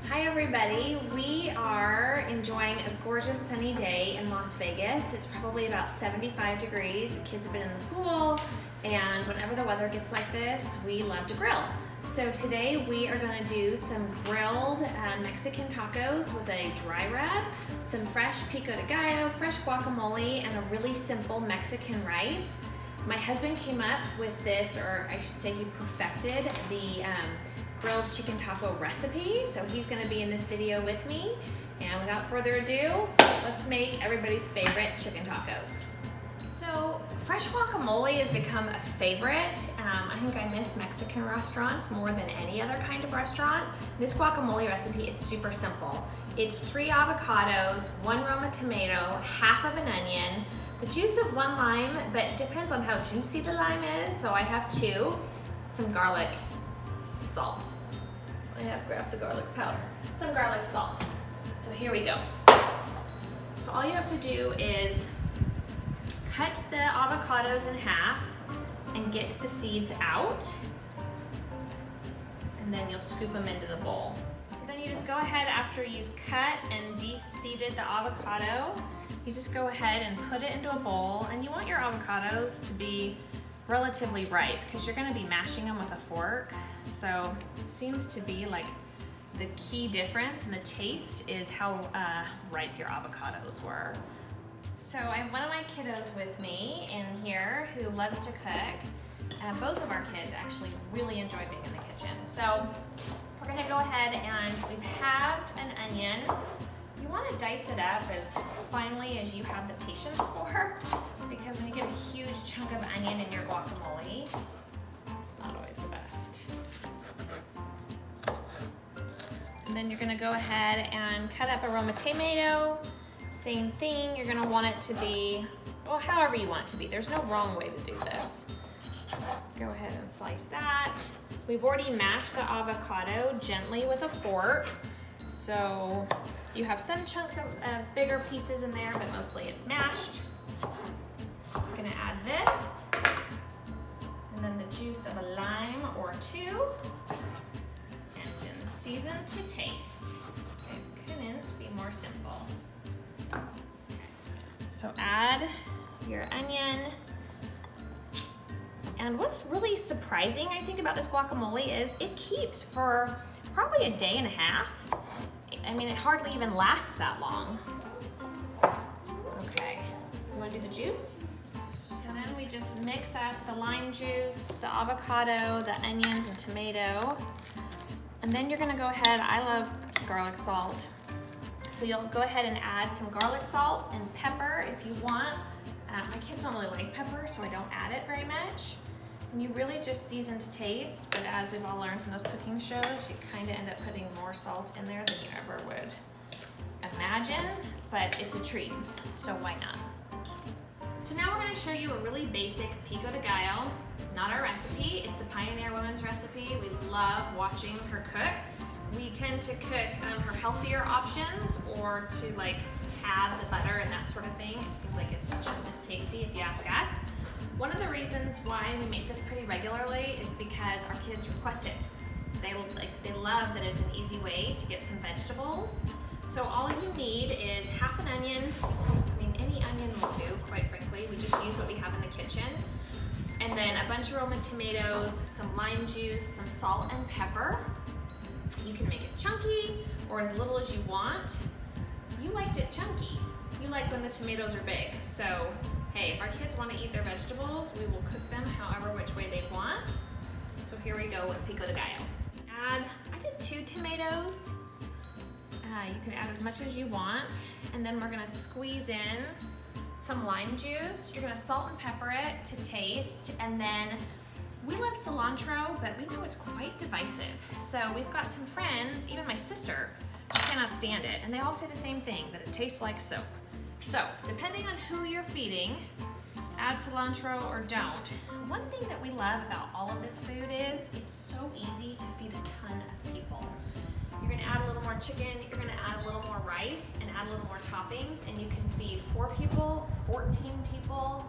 Hi everybody, we are enjoying a gorgeous sunny day in Las Vegas. It's probably about 75 degrees. The kids have been in the pool, and whenever the weather gets like this, we love to grill. So today we are going to do some grilled Mexican tacos with a dry rub, some fresh pico de gallo, fresh guacamole, and a really simple Mexican rice. My husband came up with this, or I should say he perfected the grilled chicken taco recipe, so he's going to be in this video with me. And without further ado, let's make everybody's favorite chicken tacos. So fresh guacamole has become a favorite. I think I miss Mexican restaurants more than any other kind of restaurant. This guacamole recipe is super simple. It's 3 avocados, 1 Roma tomato, half of an onion, the juice of 1 lime, but it depends on how juicy the lime is, so I have 2, some garlic, salt. I have grabbed the garlic powder, some garlic salt. So here we go. So all you have to do is cut the avocados in half and get the seeds out, and then you'll scoop them into the bowl. So then you just go ahead, after you've cut and de-seeded the avocado, you just go ahead and put it into a bowl, and you want your avocados to be relatively ripe because you're going to be mashing them with a fork. So it seems to be like the key difference in the taste is how ripe your avocados were. So I have one of my kiddos with me in here who loves to cook. Both of our kids actually really enjoy being in the kitchen. So we're going to go ahead and we've halved an onion. You want to dice it up as finely as you have the patience for, because when you get a huge chunk of onion in your guacamole, it's not always the best. And then you're going to go ahead and cut up a Roma tomato. Same thing, you're going to want it to be, well, however you want it to be. There's no wrong way to do this. Go ahead and slice that. We've already mashed the avocado gently with a fork. So you have some chunks of bigger pieces in there, but mostly it's mashed. I'm gonna add this, and then the juice of a lime or 2, and then season to taste. It couldn't be more simple. Okay. So add your onion. And what's really surprising, I think, about this guacamole is it keeps for probably a day and a half. I mean, it hardly even lasts that long. Okay, you wanna do the juice? And then we just mix up the lime juice, the avocado, the onions and tomato. And then you're gonna go ahead, I love garlic salt. So you'll go ahead and add some garlic salt and pepper if you want. My kids don't really like pepper, so I don't add it very much. And you really just season to taste, but as we've all learned from those cooking shows, you kind of end up putting more salt in there than you ever would imagine, but it's a treat, so why not? So now we're going to show you a really basic pico de gallo, not our recipe, it's the Pioneer Woman's recipe. We love watching her cook. We tend to cook her healthier options, or to like have the butter and that sort of thing. It seems like it's just as tasty if you ask us. One of the reasons why we make this pretty regularly is because our kids request it. They love that it's an easy way to get some vegetables. So all you need is half an onion. I mean, any onion will do, quite frankly. We just use what we have in the kitchen. And then a bunch of Roma tomatoes, some lime juice, some salt and pepper. You can make it chunky or as little as you want. You liked it chunky. You like when the tomatoes are big. So hey, if our kids want to eat their vegetables, we will cook them however which way they want. So here we go with pico de gallo. I did 2 tomatoes. You can add as much as you want. And then we're gonna squeeze in some lime juice. You're gonna salt and pepper it to taste. And then we love cilantro, but we know it's quite divisive. So we've got some friends, even my sister, she cannot stand it. And they all say the same thing, that it tastes like soap. So, depending on who you're feeding, add cilantro or don't. One thing that we love about all of this food is it's so easy to feed a ton of people. You're gonna add a little more chicken, you're gonna add a little more rice, and add a little more toppings, and you can feed 4 people, 14 people,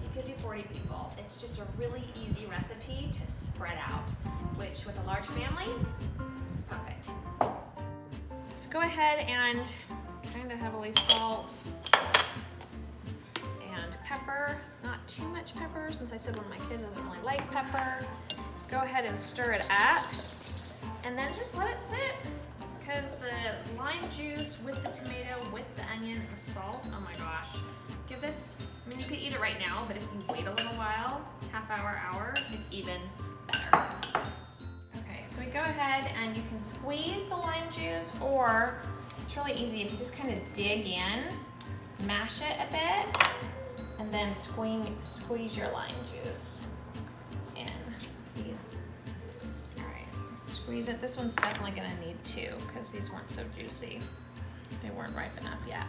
you could do 40 people. It's just a really easy recipe to spread out, which with a large family is perfect. go ahead and kind of heavily salt and pepper. Not too much pepper, since I said one of my kids doesn't really like pepper. Go ahead and stir it up, and then just let it sit, because the lime juice with the tomato, with the onion, and the salt, oh my gosh. Give this, I mean, you could eat it right now, but if you wait a little while, half hour, it's even better. Okay, so we go ahead and you can squeeze the lime juice, or it's really easy if you just kind of dig in, mash it a bit, and then squeeze your lime juice in these. All right, squeeze it. This one's definitely gonna need two, because these weren't so juicy. They weren't ripe enough yet.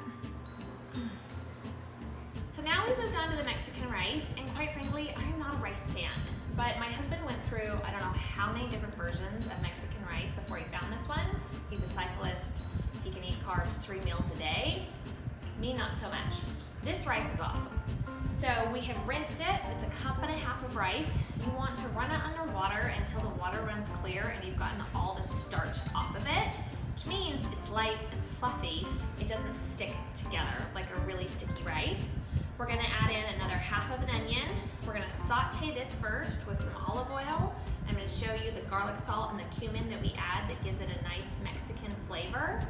So now we've moved on to the Mexican rice, and quite frankly, I'm not a rice fan, but my husband went through, I don't know how many different versions of Mexican rice before he found this one. He's a cyclist, he can eat carbs 3 meals a day. Me, not so much. This rice is awesome. So we have rinsed it, it's a 1.5 cups of rice. You want to run it under water until the water runs clear and you've gotten all the starch off of it, which means it's light and fluffy. It doesn't stick together like a really sticky rice. We're gonna add in another 1/2 of an onion. We're gonna saute this first with some olive oil. I'm gonna show you the garlic salt and the cumin that we add that gives it a nice Mexican flavor.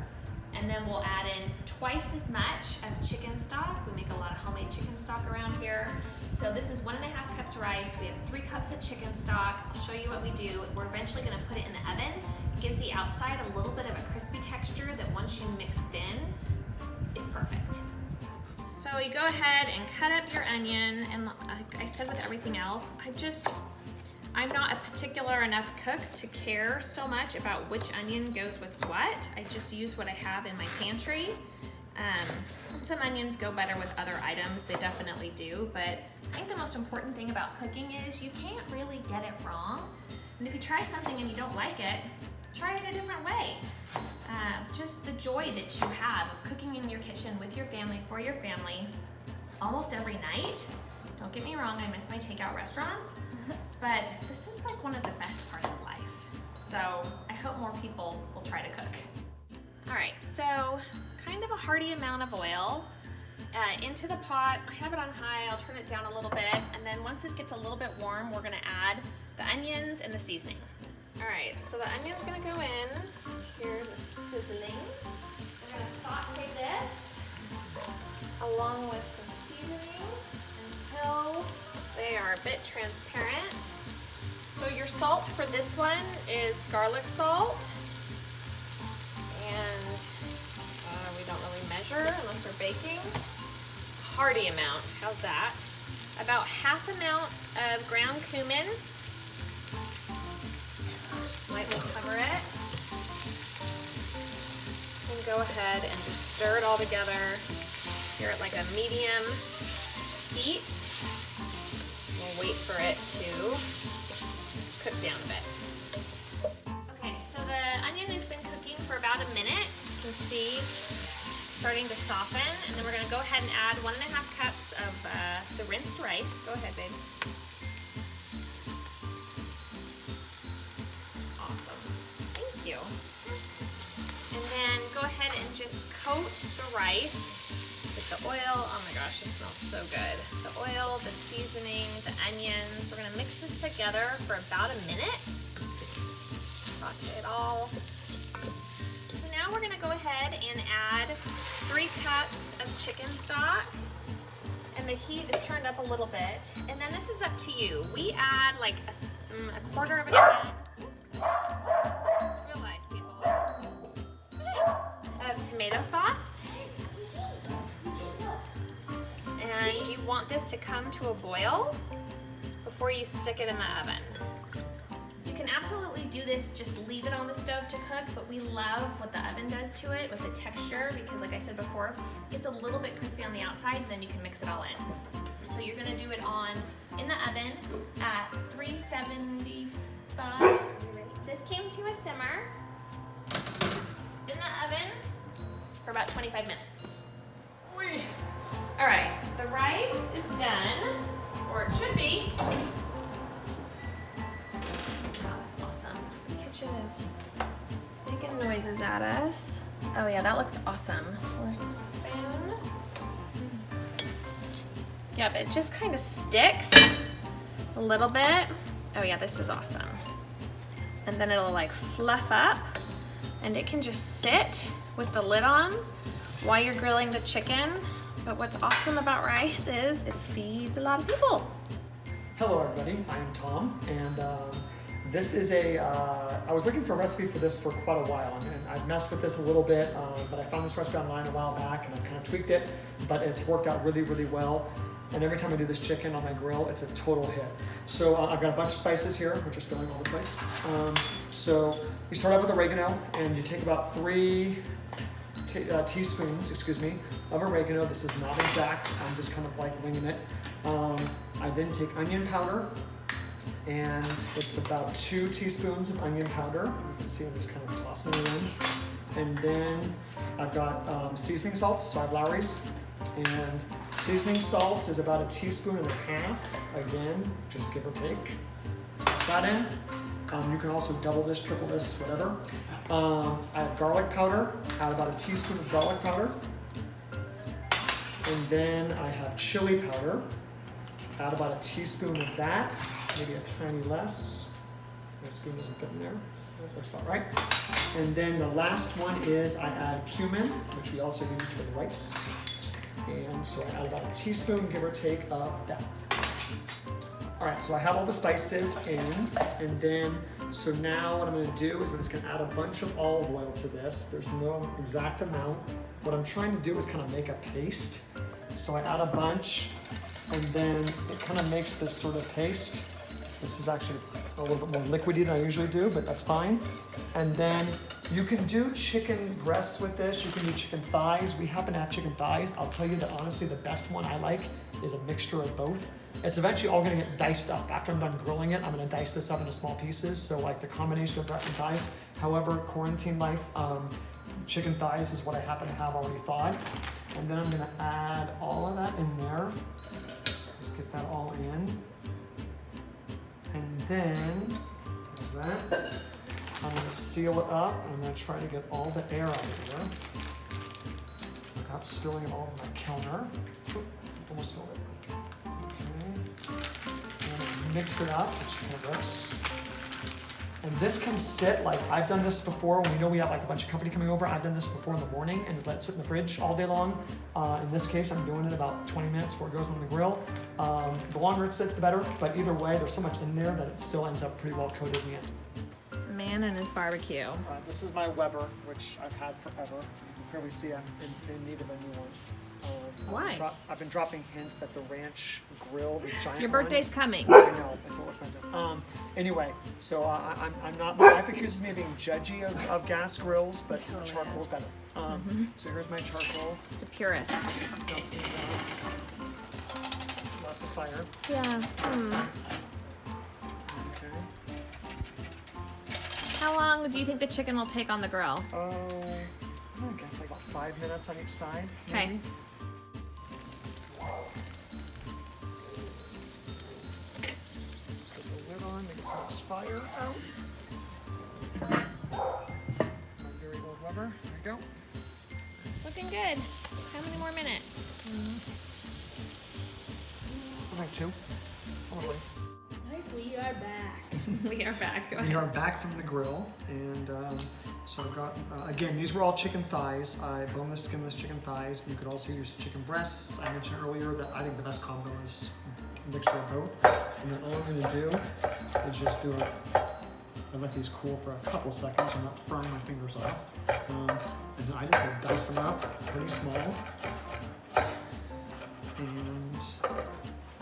And then we'll add in twice as much of chicken stock. We make a lot of homemade chicken stock around here. So this is 1.5 cups rice. We have 3 cups of chicken stock. I'll show you what we do. We're eventually gonna put it in the oven. It gives the outside a little bit of a crispy texture that once you mixed in, it's perfect. So you go ahead and cut up your onion, and like I said with everything else, I'm not a particular enough cook to care so much about which onion goes with what. I just use what I have in my pantry. Some onions go better with other items, they definitely do, but I think the most important thing about cooking is you can't really get it wrong. And if you try something and you don't like it, try it a different way. Just the joy that you have of cooking in your kitchen with your family, for your family, almost every night. Don't get me wrong, I miss my takeout restaurants, but this is like one of the best parts of life. So I hope more people will try to cook. All right, so kind of a hearty amount of oil into the pot. I have it on high, I'll turn it down a little bit, and then once this gets a little bit warm, we're gonna add the onions and the seasoning. All right, so the onion's gonna go in. Here's the sizzling. We're gonna saute this along with some seasoning until they are a bit transparent. So your salt for this one is garlic salt. And we don't really measure unless we're baking. Hearty amount, how's that? About 1/2 amount of ground cumin. Lightly cover it. And go ahead and just stir it all together. You're at like a medium heat. We'll wait for it to cook down a bit. Okay, so the onion has been cooking for about a minute. You can see it's starting to soften. And then we're gonna go ahead and add 1.5 cups of the rinsed rice. Go ahead, babe. You. And then go ahead and just coat the rice with the oil. Oh my gosh, this smells so good. The oil, the seasoning, the onions. We're gonna mix this together for about a minute. Saute it all. So now we're gonna go ahead and add 3 cups of chicken stock. And the heat is turned up a little bit. And then this is up to you. We add like a 1/4 of a can. Of tomato sauce, and you want this to come to a boil before you stick it in the oven. You can absolutely do this, just leave it on the stove to cook, but we love what the oven does to it with the texture, because like I said before, it's a little bit crispy on the outside, and then you can mix it all in. So you're gonna do it in the oven at 375. This came to a simmer in the oven for about 25 minutes. All right, the rice is done, or it should be. Wow, that's awesome. The kitchen is making noises at us. Oh yeah, that looks awesome. Where's the spoon? Yeah, but it just kind of sticks a little bit. Oh yeah, this is awesome. And then it'll like fluff up and it can just sit with the lid on while you're grilling the chicken. But what's awesome about rice is it feeds a lot of people. Hello everybody, I am Tom, and this is I was looking for a recipe for this for quite a while, and I've messed with this a little bit, but I found this recipe online a while back, and I've kind of tweaked it, but it's worked out really, really well. And every time I do this chicken on my grill, it's a total hit. So I've got a bunch of spices here, which are spilling all the place. So you start out with oregano, and you take about 3 teaspoons, of oregano. This is not exact, I'm just kind of like winging it. I then take onion powder, and it's about 2 teaspoons of onion powder. You can see I'm just kind of tossing it in. And then I've got seasoning salts, so I have Lowry's. And seasoning salts is about 1.5 teaspoons, again, just give or take. Put that in. You can also double this, triple this, whatever. I have garlic powder, add about 1 teaspoon of garlic powder. And then I have chili powder, add about 1 teaspoon of that, maybe a tiny less. My spoon doesn't fit in there, that's about right. And then the last one is I add cumin, which we also used for the rice. And so I add about 1 teaspoon, give or take, of that. All right, so I have all the spices in, and then, so now what I'm gonna do is I'm just gonna add a bunch of olive oil to this. There's no exact amount. What I'm trying to do is kind of make a paste. So I add a bunch, and then it kind of makes this sort of paste. This is actually a little bit more liquidy than I usually do, but that's fine. And then you can do chicken breasts with this. You can do chicken thighs. We happen to have chicken thighs. I'll tell you that honestly, the best one I like is a mixture of both. It's eventually all gonna get diced up. After I'm done grilling it, I'm gonna dice this up into small pieces. So like the combination of breasts and thighs. However, quarantine life, chicken thighs is what I happen to have already thawed. And then I'm gonna add all of that in there. Just get that all in. And then, there's that. I'm gonna seal it up. I'm gonna try to get all the air out of here without spilling it all over my counter. Oop, almost spilled it. Okay. And mix it up, which kind of gross. And this can sit, like I've done this before when we know we have like a bunch of company coming over. I've done this before in the morning and just let it sit in the fridge all day long. In this case, I'm doing it about 20 minutes before it goes on the grill. The longer it sits, the better. But either way, there's so much in there that it still ends up pretty well coated in the end. Man and his barbecue. This is my Weber, which I've had forever. You can clearly see I'm in need of a new one. Why? I've been dropping hints that the ranch grill, the giant Your birthday's one, coming. I know, it's a little expensive. Anyway, so I'm not, my wife accuses me of being judgy of gas grills, but Totally charcoal's better. So here's my charcoal. It's a purist. Lots of fire. Yeah. Okay. How long do you think the chicken will take on the grill? I guess like about 5 minutes on each side. Okay. Maybe. Let's get the lid on, make some of this fire out. My very old Weber. There you go. Looking good. How many more minutes? Like 2, probably. We are back. We are back. Go We ahead. are back from the grill, and so I've got, again, these were all chicken thighs. I boneless, skinless chicken thighs, but you could also use chicken breasts. I mentioned earlier that I think the best combo is a mixture of both. And then all I'm gonna do is just do it, I let these cool for a couple seconds so I'm not frying my fingers off. And then I just dice them up pretty small. And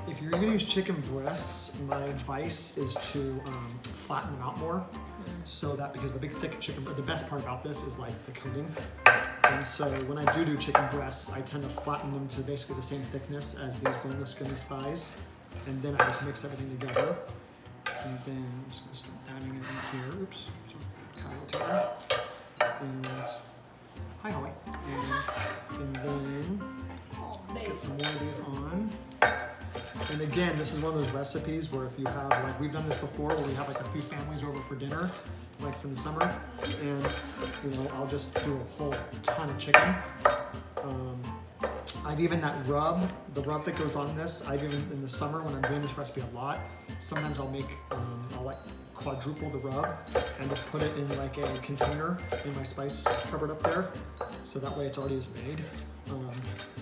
if you're gonna use chicken breasts, my advice is to flatten them out more. So that, because the big thick chicken, the best part about this is like the coating. And so when I do chicken breasts, I tend to flatten them to basically the same thickness as these boneless, skinless thighs. And then I just mix everything together. And then I'm just gonna start adding it in here. Oops, sorry, and hi Holly. And then let's get some more of these on. And again, this is one of those recipes where if you have, like we've done this before, where we have like a few families over for dinner, like like from the summer, and you know, I'll just do a whole ton of chicken. I've even the rub that goes on this, I've even in the summer when I'm doing this recipe a lot, sometimes I'll make, I'll like quadruple the rub and just put it in like a container in my spice cupboard up there, so that way it's already made.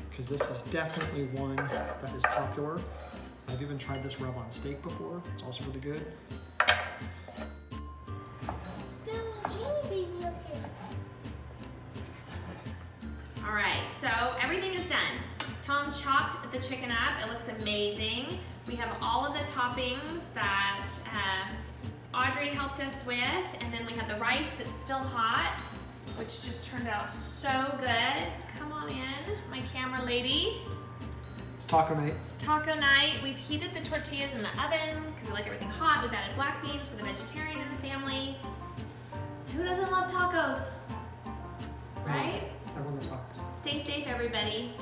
Because this is definitely one that is popular. I've even tried this rub on steak before. It's also really good. All right, so everything is done. Tom chopped the chicken up. It looks amazing. We have all of the toppings that Audrey helped us with, and then we have the rice that's still hot, which just turned out so good. Come on in, my camera lady. It's taco night. It's taco night. We've heated the tortillas in the oven because we like everything hot. We've added black beans for the vegetarian in the family. Who doesn't love tacos? Right? Everyone loves tacos. Stay safe, everybody.